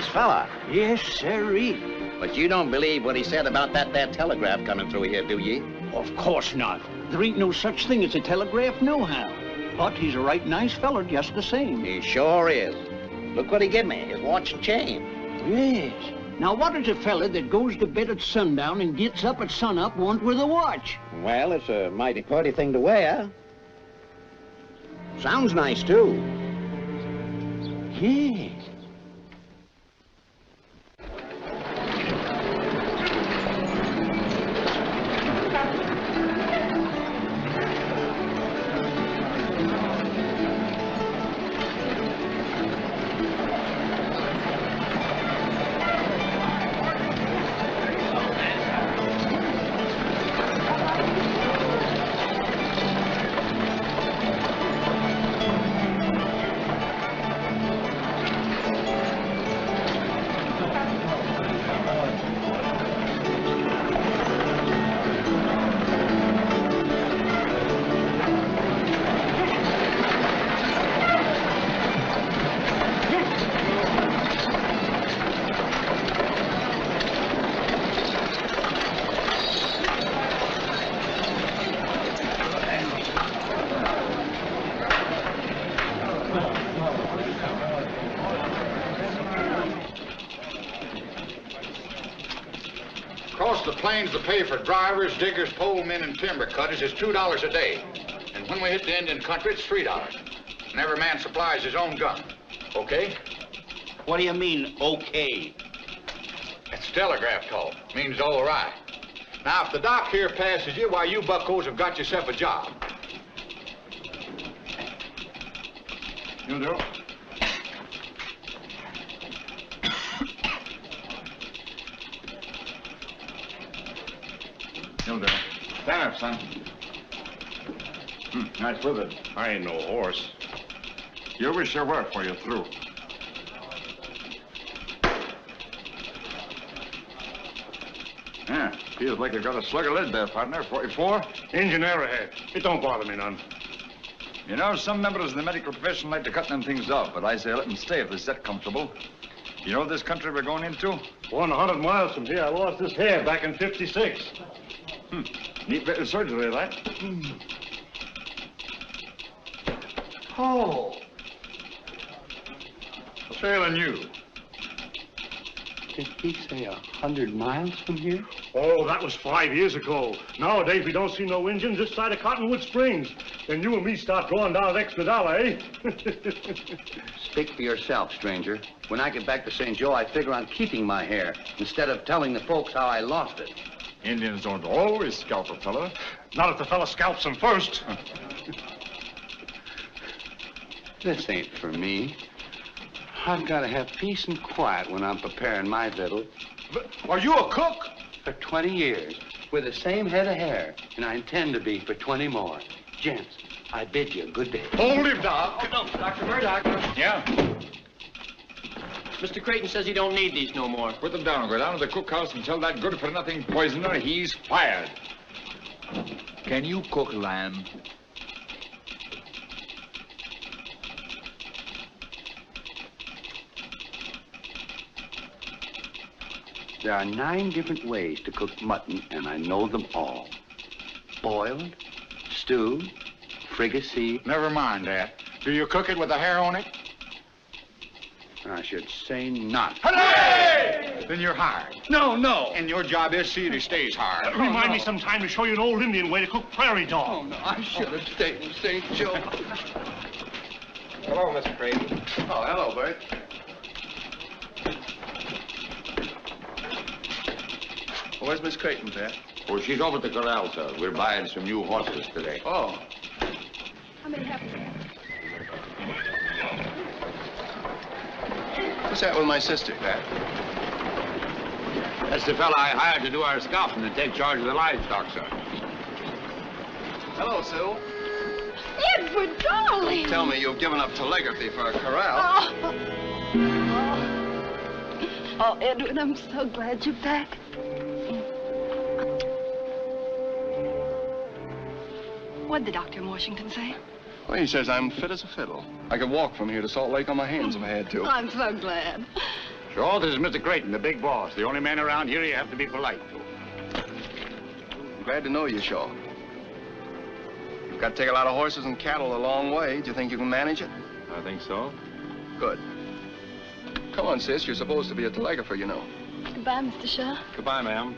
nice fella. Yes, sirree. But you don't believe what he said about that there telegraph coming through here, do ye? Of course not. There ain't no such thing as a telegraph nohow. But he's a right nice feller just the same. He sure is. Look what he give me, his watch and chain. Yes. Now, what is a fella that goes to bed at sundown and gets up at sunup want with a watch? Well, it's a mighty pretty thing to wear. Sounds nice, too. Yes. Across the plains, the pay for drivers, diggers, pole men, and timber cutters is $2 a day. And when we hit the Indian country, it's $3. And every man supplies his own gun. Okay? What do you mean, okay? That's telegraph talk. Means all right. Now, if the doc here passes you, why, you buckos have got yourself a job. You do? You'll do. Stand up, son. Nice with it. I ain't no horse. You wish there were for you're through. Yeah, feels like you've got a slug of lead there, partner. 44? Engine arrowhead. It don't bother me none. You know, some members of the medical profession like to cut them things off, but I say let them stay if it's that comfortable. You know this country we're going into? 100 miles from here, I lost this hair back in '56. Neat bit of surgery, that. Oh. What's ailing you? Did he say 100 miles from here? Oh, that was 5 years ago. Nowadays, we don't see no Indians this side of Cottonwood Springs. Then you and me start drawing down an extra dollar, eh? Speak for yourself, stranger. When I get back to St. Joe, I figure on keeping my hair instead of telling the folks how I lost it. Indians don't always scalp a fella. Not if the fella scalps him first. This ain't for me. I've got to have peace and quiet when I'm preparing my victual. But are you a cook? For 20 years, with the same head of hair, and I intend to be for 20 more. Gents, I bid you a good day. Hold him, Doc. No, Dr. Murdoch. Yeah? Mr. Creighton says he don't need these no more. Put them down. Go down to the cookhouse and tell that good-for-nothing poisoner he's fired. Can you cook lamb? There are 9 different ways to cook mutton, and I know them all. Boiled, stewed, fricassee. Never mind that. Do you cook it with the hair on it? I should say not. Hooray! Then you're hired. No, no. And your job is see that he stays hired. Remind me sometime to show you an old Indian way to cook prairie dog. Oh, no, I should have stayed in St. Joe. Hello, Mr. Creighton. Oh, hello, Bert. Where's Miss Creighton, Pat? Oh, she's over at the corral, sir. We're buying some new horses today. Oh. How many have you? What's that with my sister, Pat? That's the fella I hired to do our scalping and take charge of the livestock, sir. Hello, Sue. Edward, darling! Tell me you've given up telegraphy for a corral. Oh, Edward, I'm so glad you're back. What'd the doctor in Washington say? Well, he says I'm fit as a fiddle. I could walk from here to Salt Lake on my hands if I had to. I'm so glad. Sure, this is Mr. Creighton, the big boss. The only man around here you have to be polite to. I'm glad to know you, Shaw. You've got to take a lot of horses and cattle a long way. Do you think you can manage it? I think so. Good. Come on, sis. You're supposed to be a telegrapher, you know. Goodbye, Mr. Shaw. Goodbye, ma'am.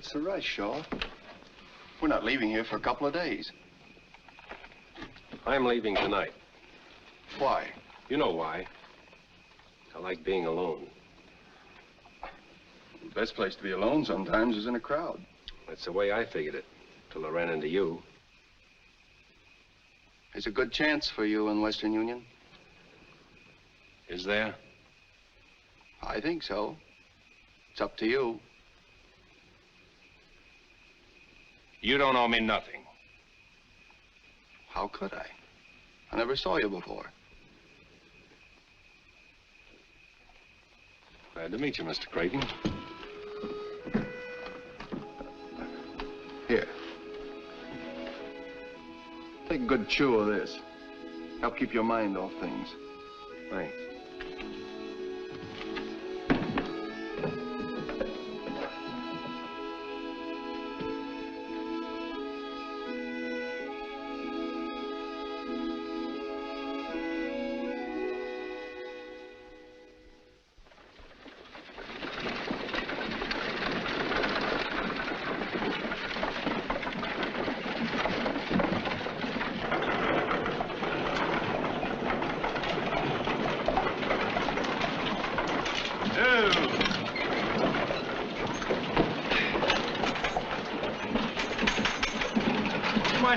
What's the rush, Shaw? We're not leaving here for a couple of days. I'm leaving tonight. Why? You know why. I like being alone. The best place to be alone sometimes is in a crowd. That's the way I figured it, till I ran into you. There's a good chance for you in Western Union. Is there? I think so. It's up to you. You don't owe me nothing. How could I? I never saw you before. Glad to meet you, Mr. Creighton. Here. Take a good chew of this. Help keep your mind off things. Thanks.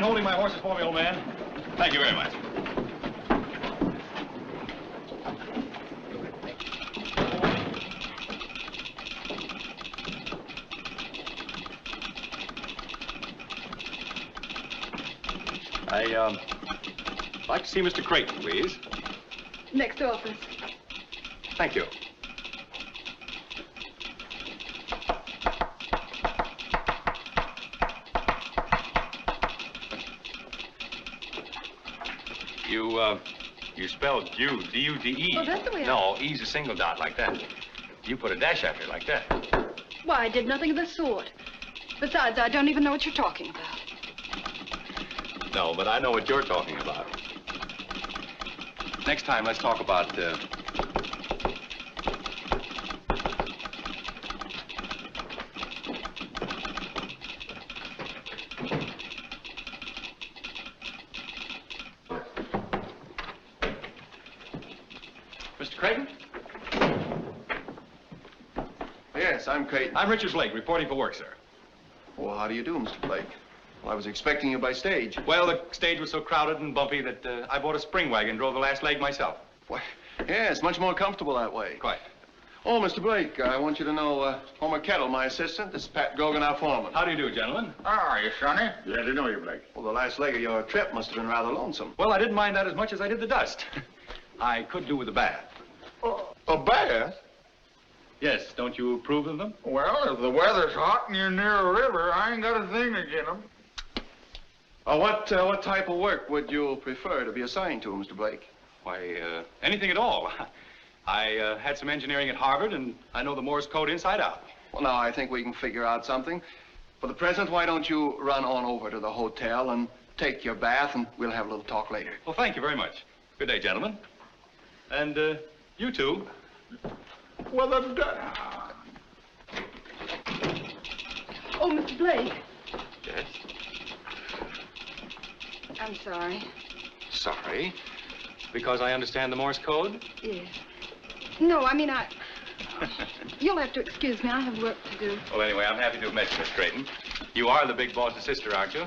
Holding my horses for me, old man. Thank you very much. I'd like to see Mr. Creighton, please. Next office. Thank you. You spelled Jude, D-U-D-E. Oh, that's the way No, E's a single dot like that. You put a dash after it like that. Why, I did nothing of the sort. Besides, I don't even know what you're talking about. No, but I know what you're talking about. Next time, let's talk about, Mr. Creighton? Yes, I'm Creighton. I'm Richard Blake, reporting for work, sir. Well, how do you do, Mr. Blake? Well, I was expecting you by stage. Well, the stage was so crowded and bumpy that I bought a spring wagon and drove the last leg myself. Why, yes, much more comfortable that way. Quite. Oh, Mr. Blake, I want you to know Homer Kettle, my assistant. This is Pat Gogan, our foreman. How do you do, gentlemen? How are you, Sonny? Glad to know you, Blake. Well, the last leg of your trip must have been rather lonesome. Well, I didn't mind that as much as I did the dust. I could do with a bath. A bath? Yes, don't you approve of them? Well, if the weather's hot and you're near a river, I ain't got a thing against them. What type of work would you prefer to be assigned to, Mr. Blake? Why, anything at all. I had some engineering at Harvard, and I know the Morse code inside out. Well, now, I think we can figure out something. For the present, why don't you run on over to the hotel and take your bath, and we'll have a little talk later. Well, thank you very much. Good day, gentlemen. And, you too. Well, Oh, Mr. Blake. Yes? I'm sorry. Sorry? Because I understand the Morse code? Yes. No, I mean, You'll have to excuse me. I have work to do. Well, anyway, I'm happy to have met you, Miss Creighton. You are the big boss's sister, aren't you?